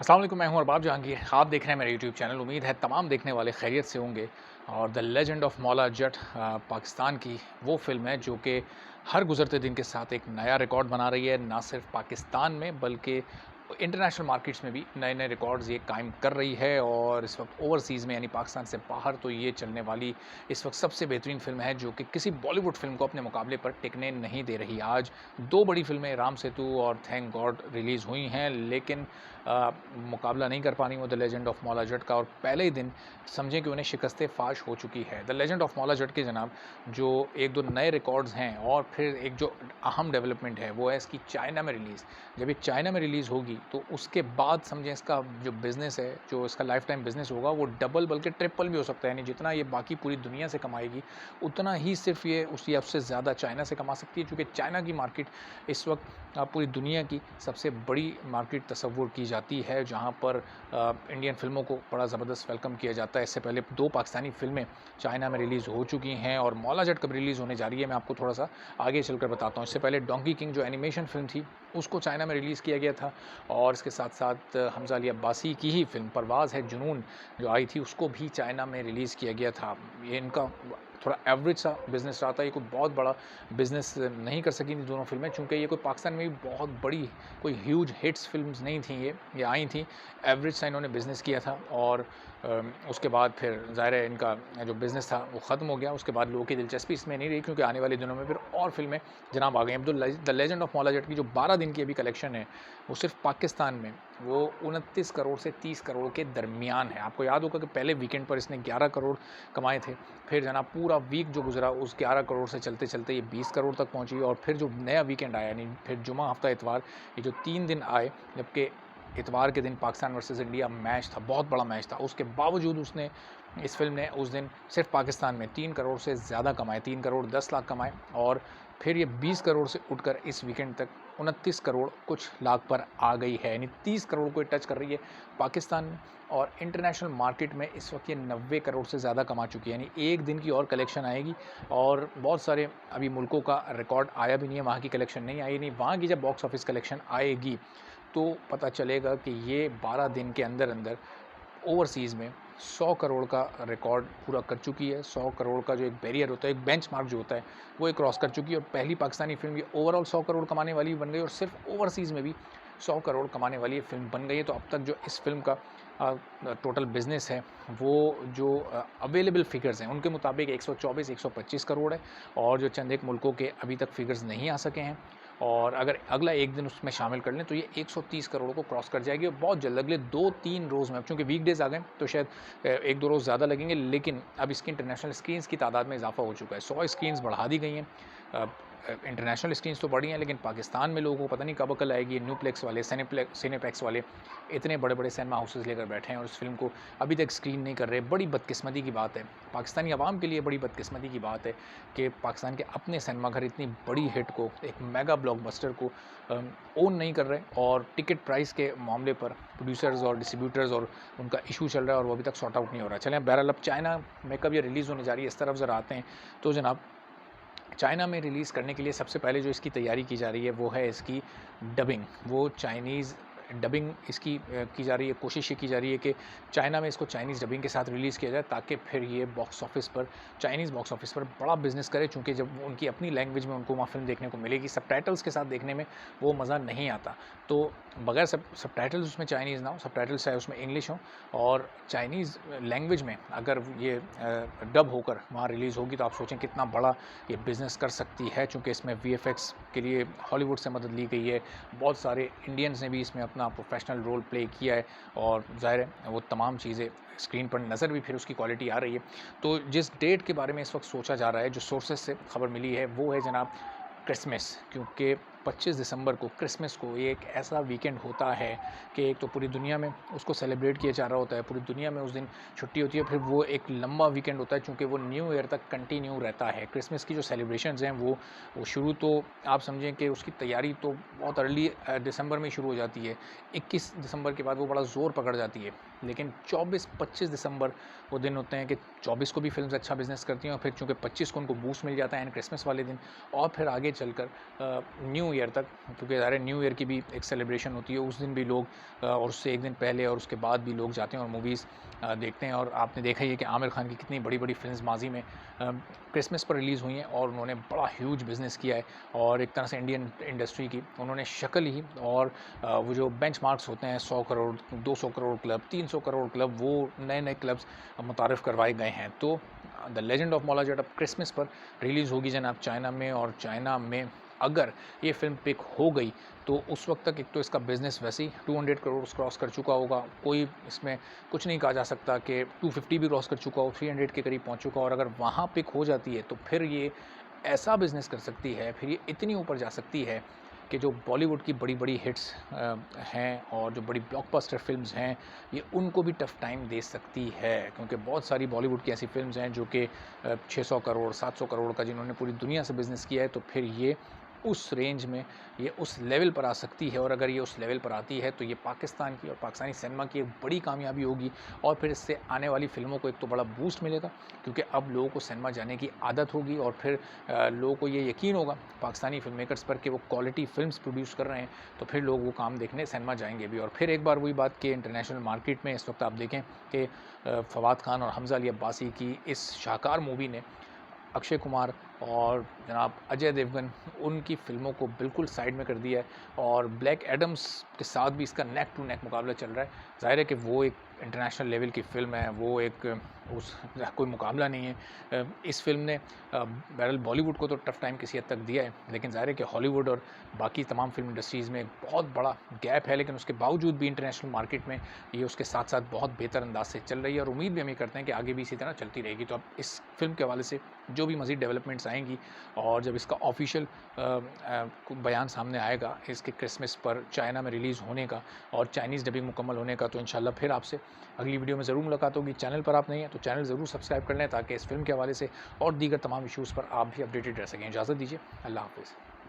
अस्सलाम वालेकुम, मैं हूं अरबाब जहांगीर। आप देख रहे हैं मेरा यूट्यूब चैनल। उम्मीद है तमाम देखने वाले खैरियत से होंगे। और the legend of Maula Jatt Pakistan की वो फ़िल्म है जो कि हर गुज़रते दिन के साथ एक नया रिकॉर्ड बना रही है, ना सिर्फ पाकिस्तान में बल्कि इंटरनेशनल मार्केट्स में भी नए-नए रिकॉर्ड्स ये कायम कर रही है। और इस वक्त ओवरसीज़ में यानी पाकिस्तान से बाहर तो ये चलने वाली इस वक्त सबसे बेहतरीन फ़िल्म है जो कि किसी बॉलीवुड फ़िल्म को अपने मुकाबले पर टिकने नहीं दे रही। आज 2 बड़ी फ़िल्में राम सेतु और थैंक गॉड रिलीज़ हुई हैं, लेकिन मुकाबला नहीं कर पानी वो the legend of Maula Jatt का। और पहले ही दिन समझें कि उन्हें शिकस्त फ़ाश हो चुकी है। The legend of Maula Jatt के जनाब जो 1-2 नए रिकॉर्ड्स हैं और फिर एक जो अहम डेवलपमेंट है वो है इसकी चाइना में रिलीज़। जब ये चाइना में रिलीज़ होगी तो उसके बाद समझें इसका जो बिज़नेस है, जो इसका लाइफ़ टाइम बिज़नेस होगा वो डबल बल्कि ट्रिपल भी हो सकता है। यानी जितना ये बाकी पूरी दुनिया से कमाएगी, उतना ही सिर्फ़ ये उस या उससे ज़्यादा चाइना से कमा सकती है, क्योंकि चाइना की मार्केट इस वक्त पूरी दुनिया की सबसे बड़ी मार्केट तस्वुर की जाती है, जहाँ पर इंडियन फ़िल्मों को बड़ा ज़बरदस्त वेलकम किया जाता है। इससे पहले 2 पाकिस्तानी फ़िल्में चाइना में रिलीज़ हो चुकी हैं और मौला जट कब रिलीज़ होने जा रही है, मैं आपको थोड़ा-सा आगे चलकर बताता हूँ। इससे पहले डोंकी किंग जो एनिमेशन फ़िल्म थी, उसको चाइना में रिलीज़ किया गया था। और इसके साथ-साथ हमज़ा अली अब्बासी की ही फ़िल्म परवाज़ है जुनून जो आई थी, उसको भी चाइना में रिलीज़ किया गया था। ये इनका थोड़ा एवरेज सा बिज़नेस रहा था, ये कोई बहुत बड़ा बिज़नेस नहीं कर सकी थी दोनों फ़िल्में, चूँकि ये कोई पाकिस्तान में भी बहुत बड़ी कोई ह्यूज हिट्स फ़िल्म्स नहीं थी ये आई थी। एवरेज सा इन्होंने बिज़नेस किया था और उसके बाद फिर ज़ाहिर है इनका जो बिज़नेस था वो ख़त्म हो गया। उसके बाद लोगों की दिलचस्पी इसमें नहीं रही, क्योंकि आने वाले दिनों में फिर और फ़िल्में जनाब आ गई। अब the legend of Maula Jatt की जो 12 दिन की अभी कलेक्शन है, वो सिर्फ़ पाकिस्तान में वो 29 करोड़ से 30 करोड़ के दरमियान है। आपको याद होगा कि पहले वीकेंड पर इसने 11 करोड़ कमाए थे। फिर जनाब पूरा वीक जो गुज़रा उस 11 करोड़ से चलते-चलते ये 20 करोड़ तक पहुँची। और फिर जो नया वीकेंड आया, यानी फिर जुमा, हफ्ता, इतवार, ये जो 3 दिन आए, जबकि इतवार के दिन पाकिस्तान वर्सेस इंडिया मैच था, बहुत बड़ा मैच था। उसके बावजूद उसने इस फ़िल्म ने उस दिन सिर्फ़ पाकिस्तान में 3 करोड़ से ज़्यादा कमाए, 3 करोड़ 10 लाख कमाए। और फिर ये 20 करोड़ से उठकर इस वीकेंड तक 29 करोड़ कुछ लाख पर आ गई है, यानी 30 करोड़ को ये टच कर रही है पाकिस्तान में। और इंटरनेशनल मार्केट में इस वक्त ये 90 करोड़ से ज़्यादा कमा चुकी है, यानी एक दिन की और कलेक्शन आएगी। और बहुत सारे अभी मुल्कों का रिकॉर्ड आया भी नहीं है, वहाँ की कलेक्शन नहीं आई, नहीं वहाँ की जब बॉक्स ऑफिस कलेक्शन आएगी तो पता चलेगा कि ये 12 दिन के अंदर-अंदर ओवरसीज़ में 100 करोड़ का रिकॉर्ड पूरा कर चुकी है। 100 करोड़ का जो एक बैरियर होता है, एक बेंचमार्क जो होता है, वो ये क्रॉस कर चुकी है। और पहली पाकिस्तानी फ़िल्म ये ओवरऑल 100 करोड़ कमाने वाली बन गई और सिर्फ़ ओवरसीज़ में भी 100 करोड़ कमाने वाली ये फ़िल्म बन गई है। तो अब तक जो इस फ़िल्म का टोटल बिज़नेस है, वो जो अवेलेबल फ़िगर्स हैं, उनके मुताबिक 124-125 करोड़ है। और जो चंद एक मुल्कों के अभी तक फ़िगर्स नहीं आ सके हैं, और अगर अगला एक दिन उसमें शामिल कर लें तो ये 130 करोड़ को क्रॉस कर जाएगी। और बहुत जल्द अगले 2-3 रोज़ में, अब चूँकि वीकडेज़ आ गए तो शायद 1-2 रोज़ ज़्यादा लगेंगे, लेकिन अब इसकी इंटरनेशनल स्क्रीन्स की तादाद में इज़ाफ़ा हो चुका है। 100 स्क्रीन्स बढ़ा दी गई हैं। इंटरनेशनल स्क्रीन्स तो बढ़ी हैं, लेकिन पाकिस्तान में लोगों को पता नहीं कब अकल आएगी। न्यूप्लेक्स वाले, सिनेप्लेक्स वाले इतने बड़े-बड़े सिनेमा हाउसेज़ लेकर बैठे हैं और इस फ़िल्म को अभी तक स्क्रीन नहीं कर रहे। बड़ी बदकिस्मती की बात है। पाकिस्तानी अवाम के लिए बड़ी बदकिस्मती की बात है कि पाकिस्तान के अपने सिनेमाघर इतनी बड़ी हिट को, एक मेगा ब्लॉकबस्टर को ओन नहीं कर रहे। और टिकट प्राइस के मामले पर प्रोड्यूसर्स और डिस्ट्रीब्यूटर्स और उनका इशू चल रहा है और वो अभी तक सॉर्ट आउट नहीं हो रहा। चलें, बहरहाल अब चाइना में कब ये रिलीज़ होने जा रही है, इस तरफ ज़रा आते हैं। तो जनाब, चाइना में रिलीज़ करने के लिए सबसे पहले जो इसकी तैयारी की जा रही है वो है इसकी डबिंग। वो चाइनीज़ डबिंग इसकी की जा रही है। कोशिश ये की जा रही है कि चाइना में इसको चाइनीज़ डबिंग के साथ रिलीज़ किया जाए, ताकि फिर ये बॉक्स ऑफिस पर, चाइनीज़ बॉक्स ऑफिस पर बड़ा बिज़नेस करे। चूँकि जब उनकी अपनी लैंग्वेज में उनको वहाँ फ़िल्म देखने को मिलेगी, सबटाइटल्स के साथ देखने में वो मज़ा नहीं आता। तो बगैर सबटाइटल्स उसमें चाइनीज़ ना हो, सबटाइटल्स चाहे उसमें इंग्लिश हो, और चाइनीज़ लैंग्वेज में अगर ये डब होकर वहाँ रिलीज़ होगी तो आप सोचें कितना बड़ा ये बिज़नेस कर सकती है। चूँकि इसमें वीएफएक्स के लिए हॉलीवुड से मदद ली गई है। बहुत सारे इंडियंस ने भी इसमें अपना प्रोफेशनल रोल प्ले किया है, और ज़ाहिर है वो तमाम चीज़ें स्क्रीन पर नज़र भी फिर उसकी क्वालिटी आ रही है। तो जिस डेट के बारे में इस वक्त सोचा जा रहा है, जो सोर्सेज से खबर मिली है, वो है जनाब क्रिसमस। क्योंकि 25 दिसंबर को, क्रिसमस को, ये एक ऐसा वीकेंड होता है कि एक तो पूरी दुनिया में उसको सेलिब्रेट किया जा रहा होता है, पूरी दुनिया में उस दिन छुट्टी होती है। फिर वो एक लंबा वीकेंड होता है, चूँकि वो न्यू ईयर तक कंटिन्यू रहता है। क्रिसमस की जो सेलिब्रेशंस हैं वो शुरू तो आप समझें कि उसकी तैयारी तो बहुत अर्ली दिसंबर में शुरू हो जाती है। 21 दिसंबर के बाद वो बड़ा ज़ोर पकड़ जाती है। लेकिन 24-25 दिसंबर वो दिन होते हैं कि 24 को भी फ़िल्म्स अच्छा बिज़नेस करती हैं, और फिर चूँकि 25 को उनको बूस्ट मिल जाता है एंड क्रिसमस वाले दिन। और फिर आगे चलकर न्यू न्यू ईयर तक, क्योंकि ज़ाहिर है न्यू ईयर की भी एक सेलिब्रेशन होती है, उस दिन भी लोग और उससे एक दिन पहले और उसके बाद भी लोग जाते हैं और मूवीज़ देखते हैं। और आपने देखा ही है कि आमिर खान की कितनी बड़ी-बड़ी फ़िल्म्स माज़ी में क्रिसमस पर रिलीज़ हुई हैं और उन्होंने बड़ा ह्यूज बिज़नेस किया है। और एक तरह से इंडियन इंडस्ट्री की उन्होंने शक्ल ही और वो जो बेंचमार्क्स होते हैं 100 करोड़, 200 करोड़ क्लब, 300 करोड़ क्लब, वो नए-नए क्लब्स मुतारिफ़ करवाए गए हैं। तो the legend of Maula Jatt अब क्रिसमस पर रिलीज़ होगी जनाब चाइना में, और चाइना में अगर ये फ़िल्म पिक हो गई तो उस वक्त तक एक तो इसका बिज़नेस वैसे ही 200 करोड़ क्रॉस कर चुका होगा, कोई इसमें कुछ नहीं कहा जा सकता कि 250 भी क्रॉस कर चुका हो, 300 के करीब पहुंच चुका हो। और अगर वहाँ पिक हो जाती है तो फिर ये ऐसा बिज़नेस कर सकती है, फिर ये इतनी ऊपर जा सकती है कि जो बॉलीवुड की बड़ी-बड़ी हिट्स हैं और जो बड़ी ब्लॉकबस्टर फ़िल्म्स हैं, ये उनको भी टफ़ टाइम दे सकती है। क्योंकि बहुत सारी बॉलीवुड की ऐसी फ़िल्म्स हैं जो कि 600 करोड़, 700 करोड़ का जिन्होंने पूरी दुनिया से बिज़नेस किया है, तो फिर ये उस रेंज में, ये उस लेवल पर आ सकती है। और अगर ये उस लेवल पर आती है तो ये पाकिस्तान की और पाकिस्तानी सिनेमा की एक बड़ी कामयाबी होगी। और फिर इससे आने वाली फ़िल्मों को एक तो बड़ा बूस्ट मिलेगा, क्योंकि अब लोगों को सिनेमा जाने की आदत होगी और फिर लोगों को ये यकीन होगा पाकिस्तानी फ़िल्म मेकर्स पर कि वो क्वालिटी फ़िल्म्स प्रोड्यूस कर रहे हैं, तो फिर लोग वो काम देखने सिनेमा जाएँगे भी। और फिर एक बार वही बात कि इंटरनेशनल मार्केट में इस वक्त आप देखें कि फवाद खान और हमज़ा अली अब्बासी की इस शाहकार मूवी ने अक्षय कुमार और जनाब अजय देवगन, उनकी फ़िल्मों को बिल्कुल साइड में कर दिया है। और ब्लैक एडम्स के साथ भी इसका नेक टू नेक मुकाबला चल रहा है। ज़ाहिर है कि वो एक इंटरनेशनल लेवल की फ़िल्म है, वो एक उस कोई मुकाबला नहीं है। इस फ़िल्म ने बहरहाल बॉलीवुड को तो टफ़ टाइम किसी हद तक दिया है, लेकिन ज़ाहिर है कि हॉलीवुड और बाकी तमाम फ़िल्म इंडस्ट्रीज़ में एक बहुत बड़ा गैप है। लेकिन उसके बावजूद भी इंटरनेशनल मार्केट में ये उसके साथ-साथ बहुत बेहतर अंदाज़ से चल रही है, और उम्मीद भी हम ये करते हैं कि आगे भी इसी तरह चलती रहेगी। तो अब इस फ़िल्म के हवाले से जो भी मज़ीद डेवलपमेंट्स आएँगी और जब इसका ऑफ़िशियल बयान सामने आएगा इसके क्रिसमस पर चाइना में रिलीज़ होने का और चाइनीज़ डबिंग मुकम्मल होने का, तो इंशाल्लाह फिर आपसे अगली वीडियो में ज़रूर मुलाकात होगी। चैनल पर आप नहीं हैं तो चैनल ज़रूर सब्सक्राइब कर लें, ताकि इस फ़िल्म के हवाले से और दीगर तमाम इश्यूज़ पर आप भी अपडेटेड रह सकें। इजाज़त दीजिए, अल्लाह हाफ़िज़।